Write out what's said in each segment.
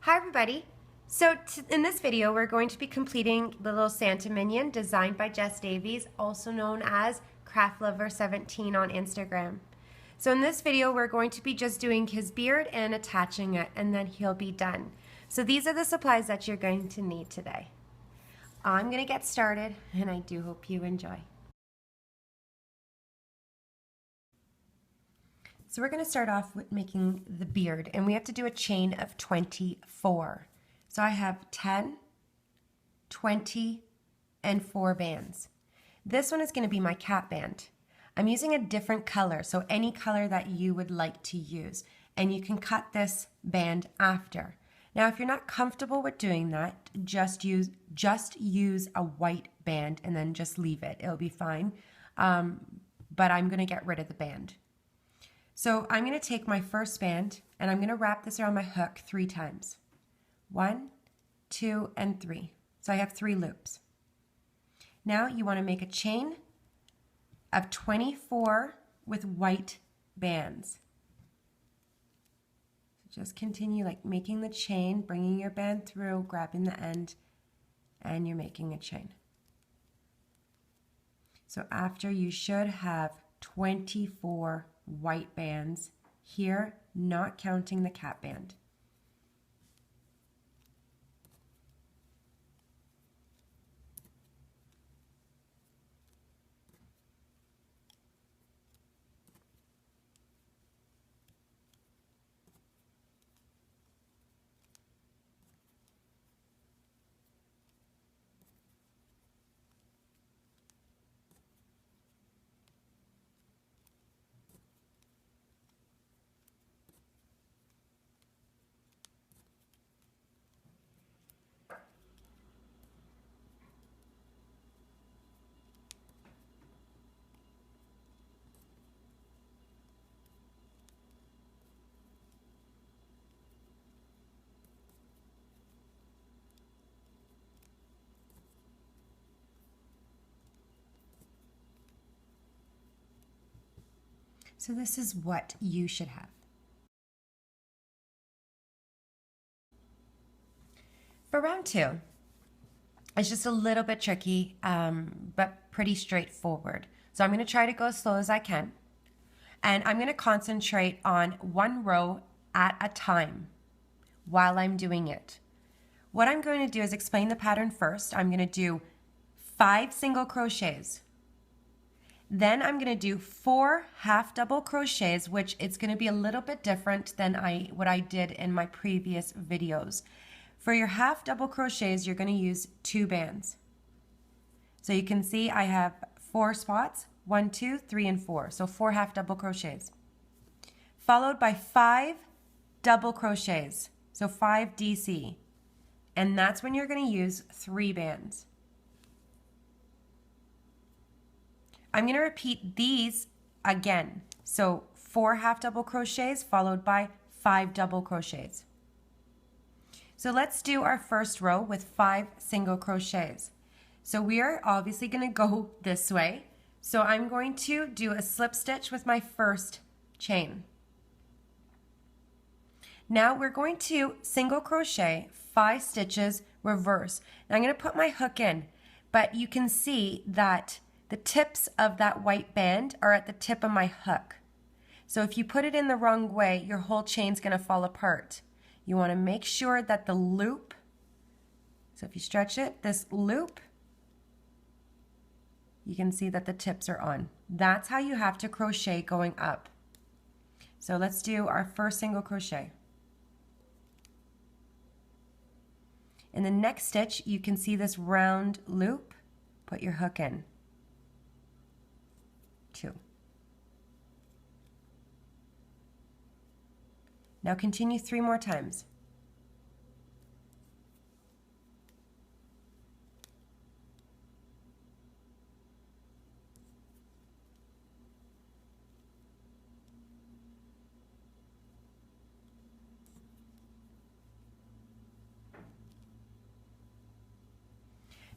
Hi everybody! So in this video we're going to be completing the little Santa Minion designed by Jess Davies, also known as CraftLover17 on Instagram. So in this video we're going to be just doing his beard and attaching it, and then he'll be done. So these are the supplies that you're going to need today. I'm going to get started and I do hope you enjoy. So we're going to start off with making the beard, and we have to do a chain of 24. So I have 10, 20, and 4 bands. This one is going to be my cat band. I'm using a different color, so any color that you would like to use, and you can cut this band after. Now if you're not comfortable with doing that, just use a white band and then just leave it. It'll be fine, but I'm going to get rid of the band. So I'm going to take my first band and I'm going to wrap this around my hook 3 times. 1, 2, and 3. So I have 3 loops. Now you want to make a chain of 24 with white bands. So just continue like making the chain, bringing your band through, grabbing the end, and you're making a chain. So after you should have 24 white bands here, not counting the cat band. So this is what you should have. For round 2, it's just a little bit tricky, but pretty straightforward. So I'm going to try to go as slow as I can. And I'm going to concentrate on 1 row at a time while I'm doing it. What I'm going to do is explain the pattern first. I'm going to do 5 single crochets. Then I'm going to do 4 half double crochets, which it's going to be a little bit different than what I did in my previous videos. For your half double crochets, you're going to use 2 bands. So you can see I have 4 spots, 1, 2, 3, and 4. So 4 half double crochets. Followed by 5 double crochets. So 5 DC. And that's when you're going to use 3 bands. I'm going to repeat these again. So 4 half double crochets followed by 5 double crochets. So let's do our first row with 5 single crochets. So we are obviously going to go this way. So I'm going to do a slip stitch with my first chain. Now we're going to single crochet 5 stitches reverse. Now I'm going to put my hook in, but you can see that the tips of that white band are at the tip of my hook. So if you put it in the wrong way, your whole chain's going to fall apart. You want to make sure that the loop, so if you stretch it, this loop, you can see that the tips are on. That's how you have to crochet going up. So let's do our first single crochet. In the next stitch, you can see this round loop. Put your hook in. 2. Now continue 3 more times.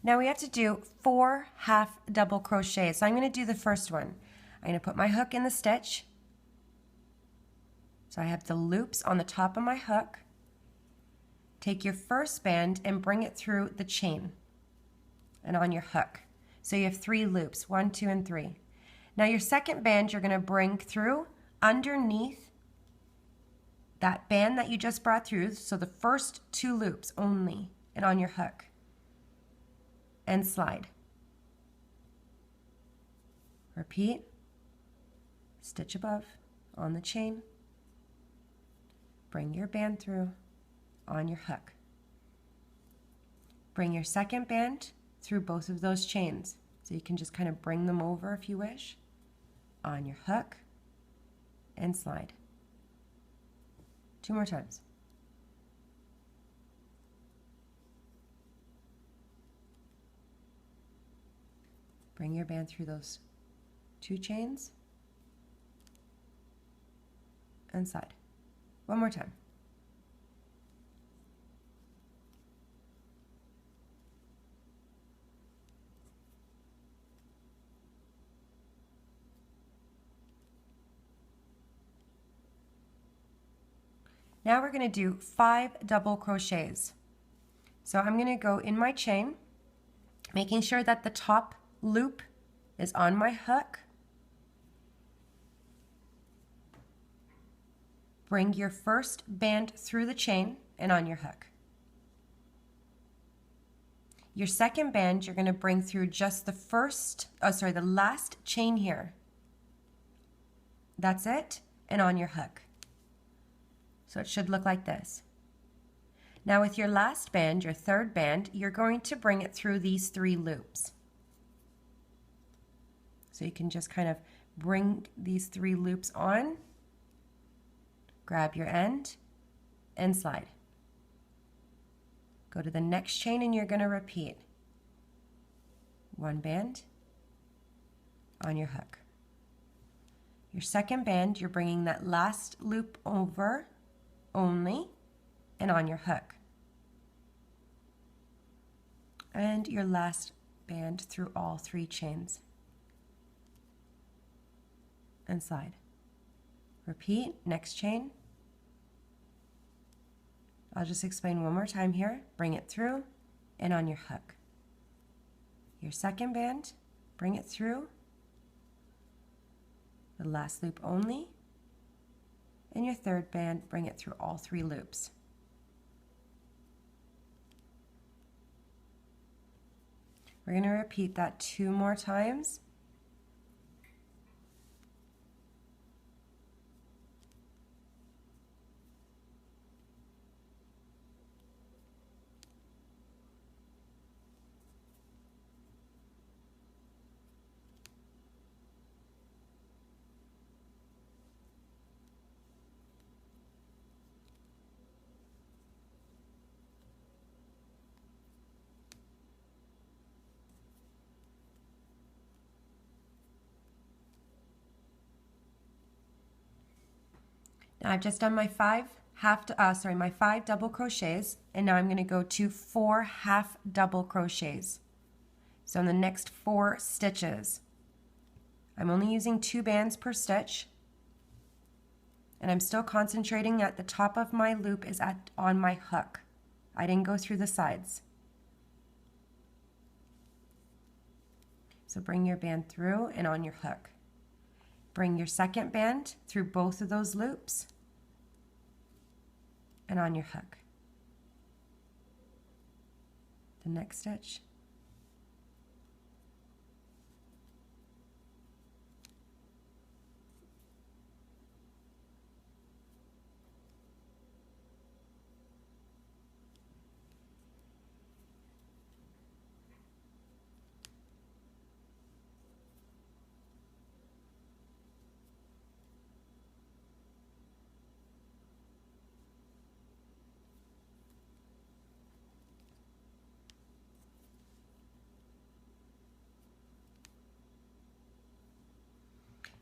Now we have to do 4 half double crochets. So I'm going to do the first one. I'm going to put my hook in the stitch. So I have the loops on the top of my hook. take your first band and bring it through the chain and on your hook. So you have 3 loops, 1, 2, and 3. Now your second band you're going to bring through underneath that band that you just brought through, so the first 2 loops only, and on your hook, and slide. Repeat, stitch above, on the chain, bring your band through, on your hook. Bring your second band through both of those chains, so you can just kind of bring them over if you wish, on your hook, and slide. 2 more times. Bring your band through those 2 chains and slide. 1 more time. Now we're going to do 5 double crochets. So I'm going to go in my chain, making sure that the top loop is on my hook. Bring your first band through the chain and on your hook. Your second band you're going to bring through just the last chain here. That's it, and on your hook. So it should look like this. Now with your last band, your third band, you're going to bring it through these 3 loops. So you can just kind of bring these 3 loops on, grab your end, and slide. Go to the next chain and you're going to repeat. 1 band on your hook. Your second band, you're bringing that last loop over only and on your hook. And your last band through all 3 chains and slide. Repeat, next chain. I'll just explain one more time here. Bring it through and on your hook. Your second band, bring it through the last loop only, and your third band, bring it through all 3 loops. We're going to repeat that 2 more times. Now I've just done my 5 double crochets, and now I'm going to go to 4 half double crochets. So in the next 4 stitches, I'm only using 2 bands per stitch, and I'm still concentrating at the top of my loop is on my hook. I didn't go through the sides. So bring your band through and on your hook. Bring your second band through both of those loops and on your hook. The next stitch.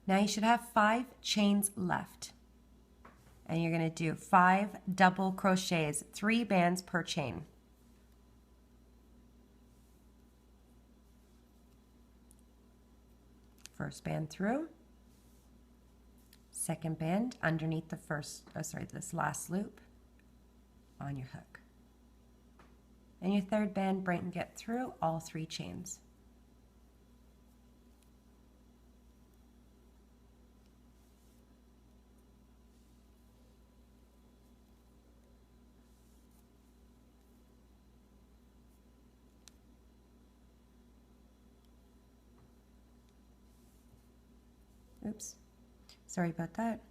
Now you should have 5 chains left. And you're going to do 5 double crochets, 3 bands per chain. First band through, second band underneath the this last loop on your hook. and your third band bring it through all 3 chains. Oops, sorry about that.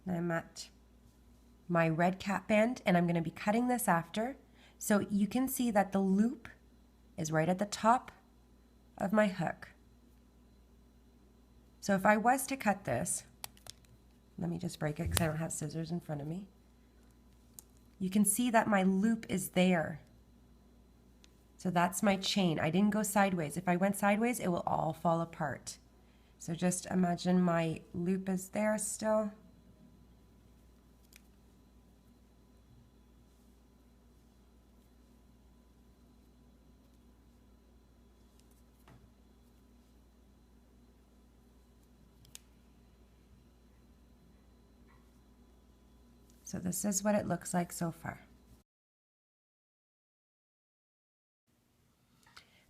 I'm at my red cap band and I'm going to be cutting this after. So you can see that the loop is right at the top of my hook. So if I was to cut this, let me just break it because I don't have scissors in front of me. You can see that my loop is there. So that's my chain. I didn't go sideways. If I went sideways, it will all fall apart. So just imagine my loop is there still. So this is what it looks like so far.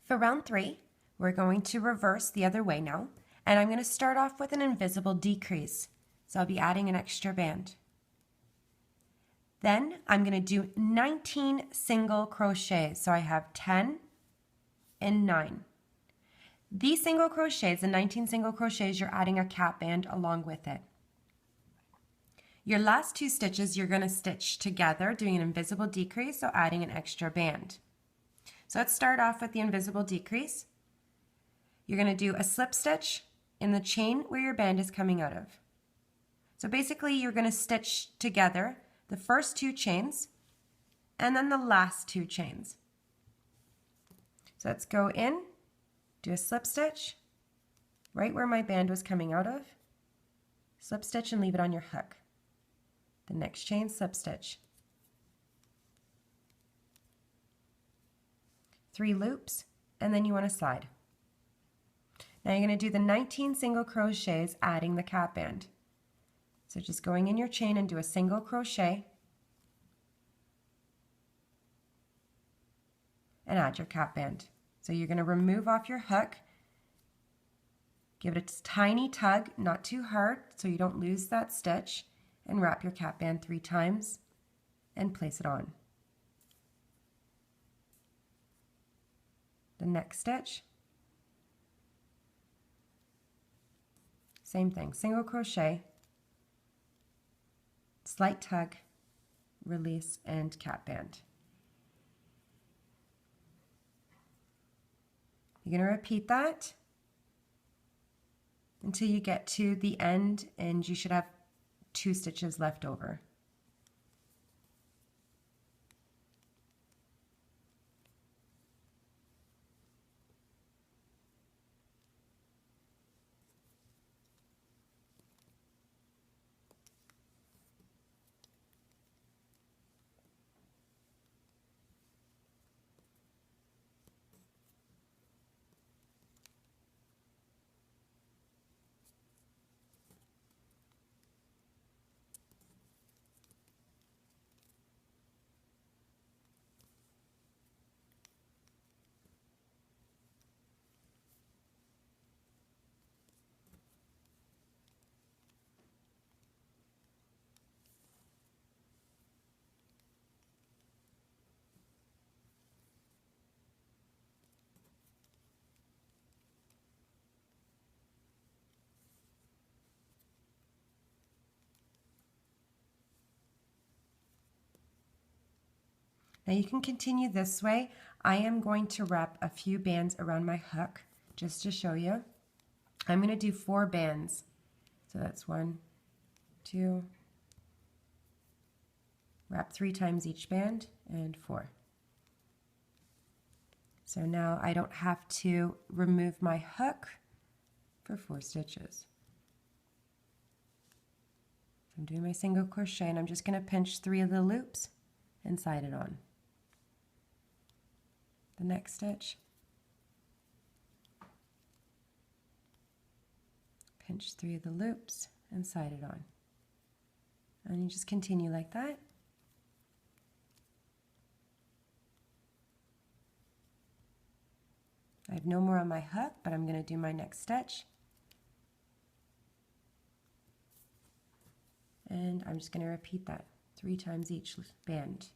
For round 3, we're going to reverse the other way now, and I'm going to start off with an invisible decrease. So I'll be adding an extra band. Then I'm going to do 19 single crochets. So I have 10 and 9. These single crochets, the 19 single crochets, you're adding a cap band along with it. Your last 2 stitches you're going to stitch together doing an invisible decrease, so adding an extra band. So let's start off with the invisible decrease. You're going to do a slip stitch in the chain where your band is coming out of. So basically you're going to stitch together the first 2 chains and then the last 2 chains. So let's go in, do a slip stitch right where my band was coming out of, slip stitch and leave it on your hook. The next chain, slip stitch. 3 loops, and then you want to slide. Now you're going to do the 19 single crochets adding the cap band. So just going in your chain and do a single crochet and add your cap band. So you're going to remove off your hook, give it a tiny tug, not too hard so you don't lose that stitch, and wrap your cap band 3 times and place it on. The next stitch, same thing, single crochet, slight tug, release, and cap band. You're going to repeat that until you get to the end, and you should have 2 stitches left over. Now you can continue this way. I am going to wrap a few bands around my hook just to show you. I'm going to do 4 bands. So that's 1, 2, wrap 3 times each band, and 4. So now I don't have to remove my hook for 4 stitches. I'm doing my single crochet and I'm just going to pinch 3 of the loops and slide it on. The next stitch, pinch 3 of the loops and slide it on. And you just continue like that. I have no more on my hook, but I'm going to do my next stitch. And I'm just going to repeat that 3 times each band.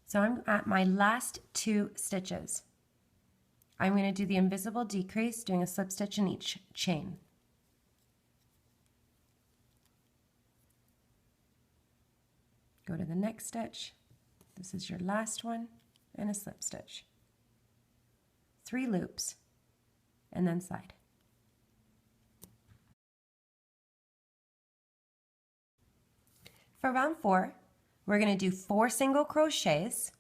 So I'm at my last 2 stitches. I'm going to do the invisible decrease, doing a slip stitch in each chain. Go to the next stitch. This is your last one, and a slip stitch. 3 loops, and then slide. For round 4, we're going to do 4 single crochets,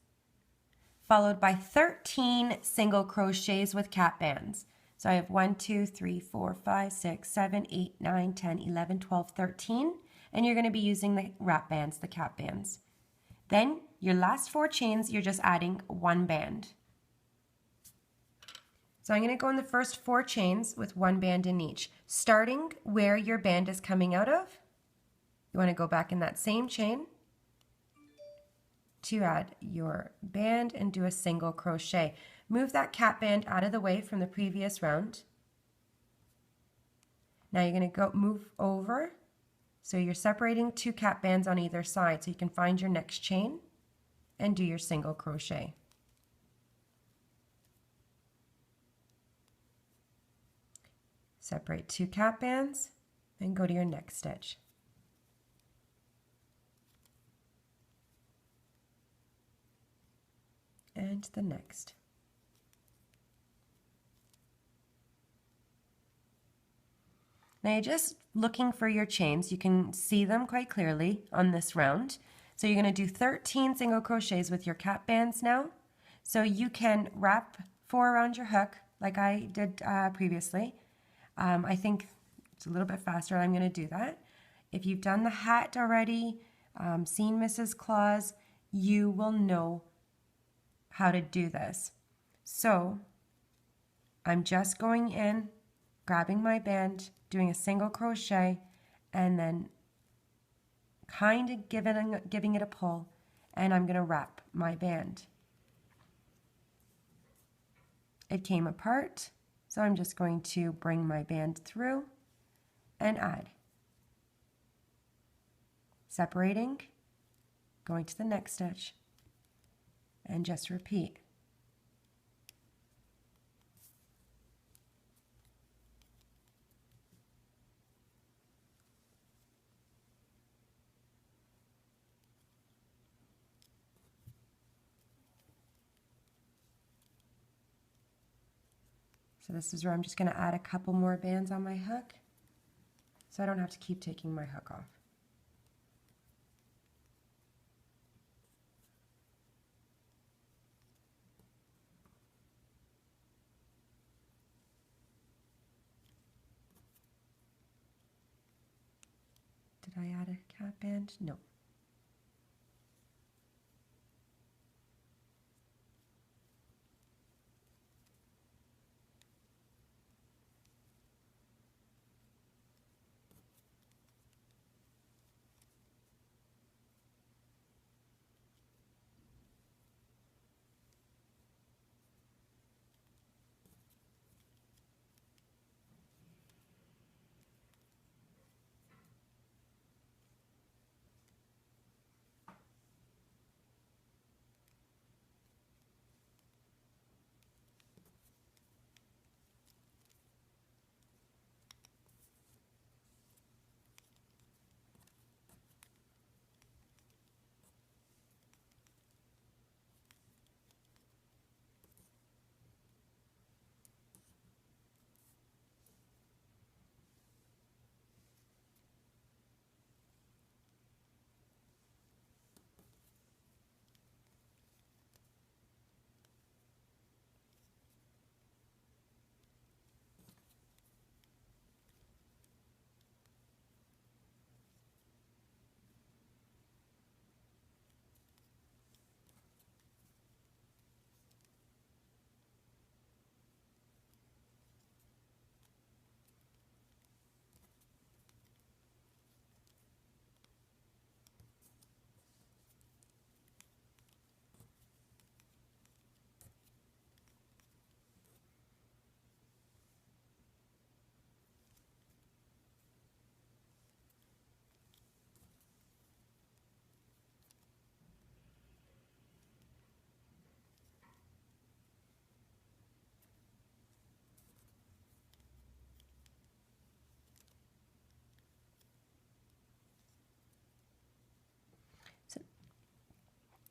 followed by 13 single crochets with cap bands. So I have 1, 2, 3, 4, 5, 6, 7, 8, 9, 10, 11, 12, 13, and you're going to be using the wrap bands, the cap bands. Then your last 4 chains, you're just adding 1 band. So I'm going to go in the first 4 chains with 1 band in each. Starting where your band is coming out of, you want to go back in that same chain to add your band and do a single crochet. Move that cap band out of the way from the previous round. Now you're going to move over. So you're separating 2 cap bands on either side so you can find your next chain and do your single crochet. Separate 2 cap bands and go to your next stitch. And the next. Now you're just looking for your chains. You can see them quite clearly on this round. So you're going to do 13 single crochets with your cap bands now. So you can wrap 4 around your hook like I did previously. I think it's a little bit faster. I'm going to do that. If you've done the hat already, seen Mrs. Claus, you will know how to do this. So I'm just going in, grabbing my band, doing a single crochet, and then kind of giving it a pull, and I'm going to wrap my band. It came apart, so I'm just going to bring my band through and add. Separating, going to the next stitch, and just repeat. So this is where I'm just going to add a couple more bands on my hook so I don't have to keep taking my hook off. Did I add a cap band? No.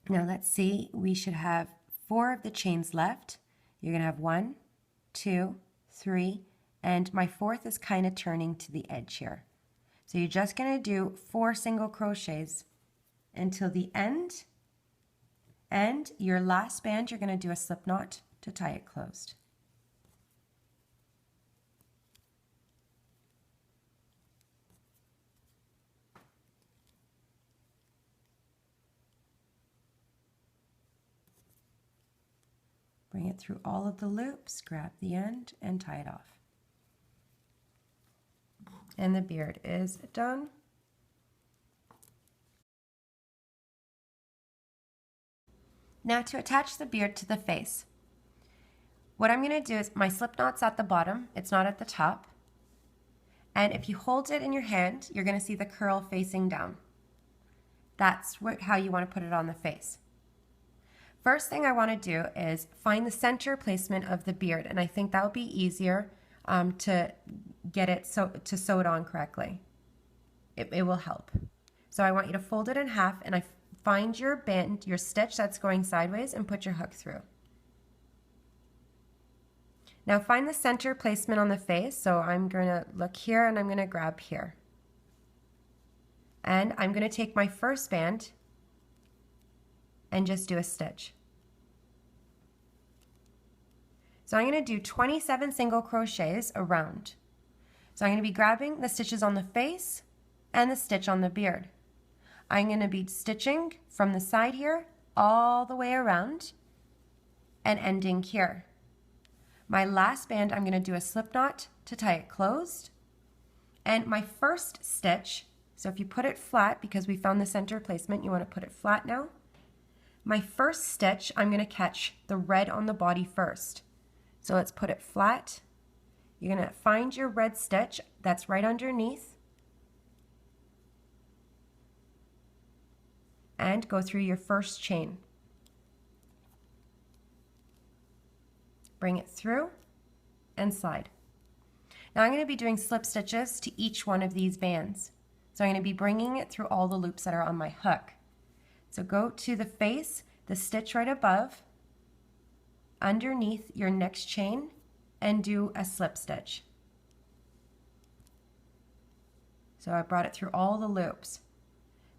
Now let's see, we should have 4 of the chains left. You're going to have 1, 2, 3, and my 4th is kind of turning to the edge here. So you're just going to do 4 single crochets until the end, and your last band you're going to do a slip knot to tie it closed. Bring it through all of the loops, grab the end, and tie it off. And the beard is done. Now to attach the beard to the face, what I'm going to do is my slip knot's at the bottom, it's not at the top. And if you hold it in your hand, you're going to see the curl facing down. That's how you want to put it on the face. First thing I want to do is find the center placement of the beard, and I think that will be easier to get it to sew it on correctly. It will help. So I want you to fold it in half, and find your band, your stitch that's going sideways, and put your hook through. Now find the center placement on the face, so I'm going to look here and I'm going to grab here. And I'm going to take my first band and just do a stitch. So I'm going to do 27 single crochets around. So I'm going to be grabbing the stitches on the face and the stitch on the beard. I'm going to be stitching from the side here all the way around and ending here. My last band, I'm going to do a slip knot to tie it closed. And my first stitch, so if you put it flat, because we found the center placement, you want to put it flat now. My first stitch, I'm going to catch the red on the body first. So let's put it flat. You're going to find your red stitch that's right underneath and go through your first chain. Bring it through and slide. Now I'm going to be doing slip stitches to each one of these bands. So I'm going to be bringing it through all the loops that are on my hook. So go to the face, the stitch right above, underneath your next chain, and do a slip stitch. So I brought it through all the loops.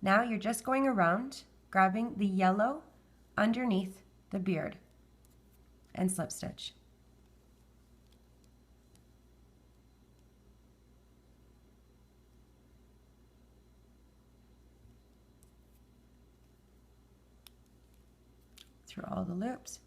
Now you're just going around, grabbing the yellow underneath the beard and slip stitch. Through all the loops.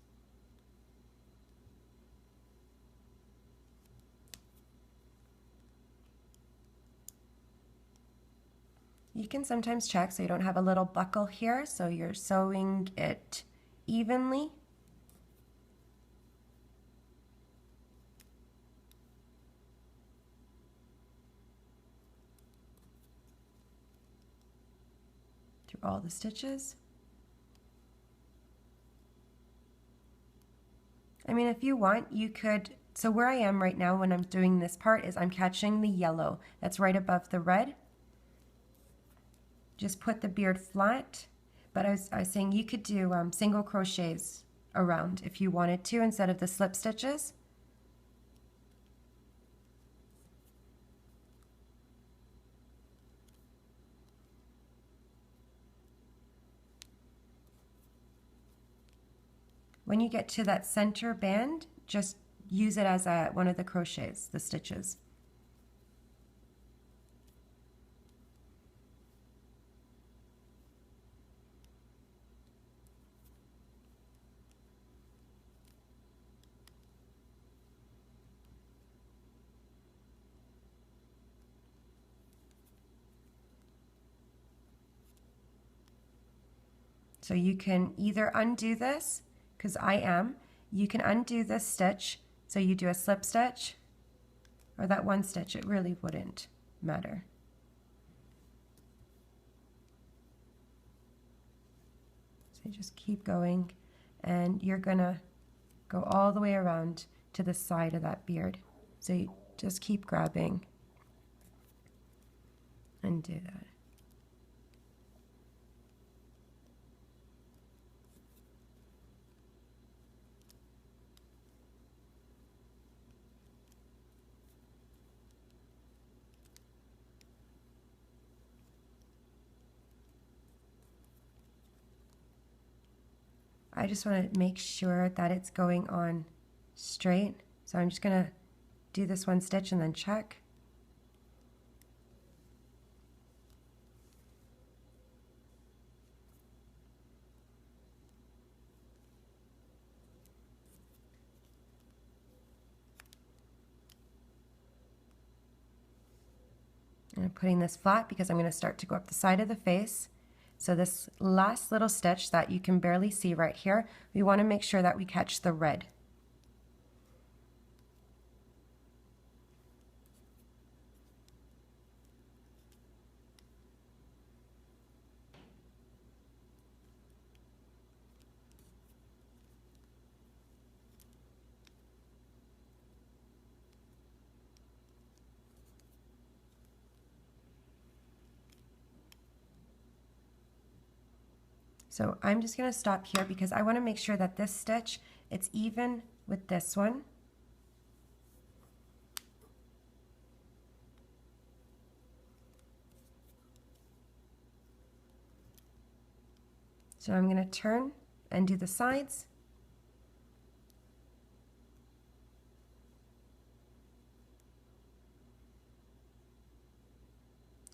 You can sometimes check so you don't have a little buckle here, so you're sewing it evenly. Through all the stitches. I mean, if you want, you could, so where I am right now when I'm doing this part is I'm catching the yellow that's right above the red. Just put the beard flat, but I was saying you could do single crochets around if you wanted to instead of the slip stitches. When you get to that center band, just use it as one of the crochets, the stitches. So you can either undo this, because you can undo this stitch, so you do a slip stitch, or that one stitch, it really wouldn't matter. So you just keep going, and you're gonna go all the way around to the side of that beard. So you just keep grabbing and do that. I just want to make sure that it's going on straight. So I'm just going to do this one stitch and then check. And I'm putting this flat because I'm going to start to go up the side of the face. So this last little stitch that you can barely see right here, we want to make sure that we catch the red. So I'm just going to stop here because I want to make sure that this stitch, it's even with this one. So I'm going to turn and do the sides.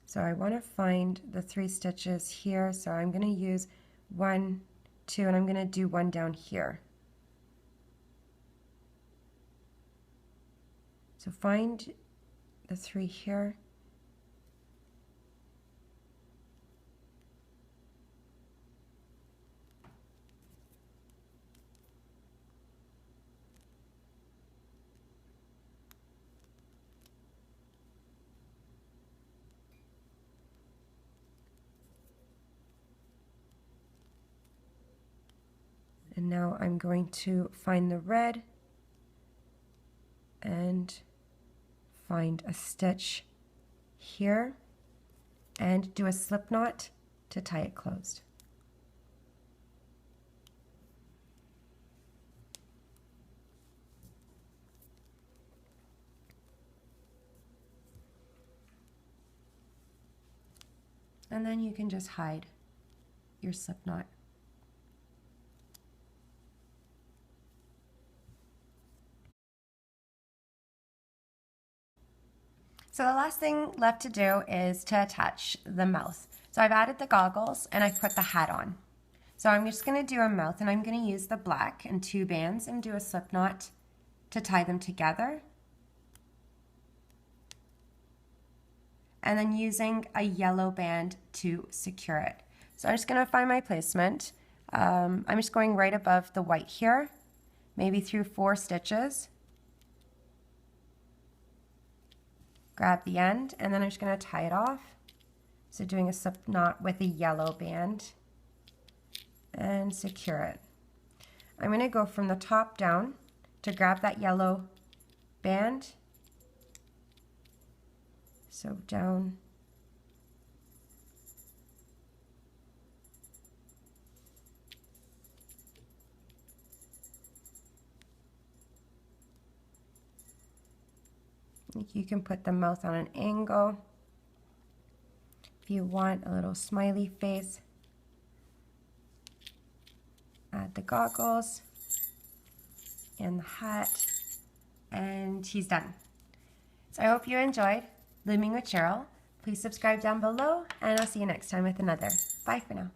So I want to find the 3 stitches here, so I'm going to use 1, 2, and I'm going to do one down here. So find the 3 here. And now I'm going to find the red and find a stitch here and do a slip knot to tie it closed. And then you can just hide your slip knot. So the last thing left to do is to attach the mouth. So I've added the goggles and I've put the hat on. So I'm just going to do a mouth, and I'm going to use the black and 2 bands and do a slip knot to tie them together. And then using a yellow band to secure it. So I'm just going to find my placement. I'm just going right above the white here, maybe through 4 stitches. Grab the end, and then I'm just going to tie it off. So doing a slip knot with a yellow band and secure it. I'm going to go from the top down to grab that yellow band. So down. You can put the mouth on an angle. If you want a little smiley face, add the goggles and the hat, and he's done. So I hope you enjoyed Looming with Cheryl. Please subscribe down below, and I'll see you next time with another. Bye for now.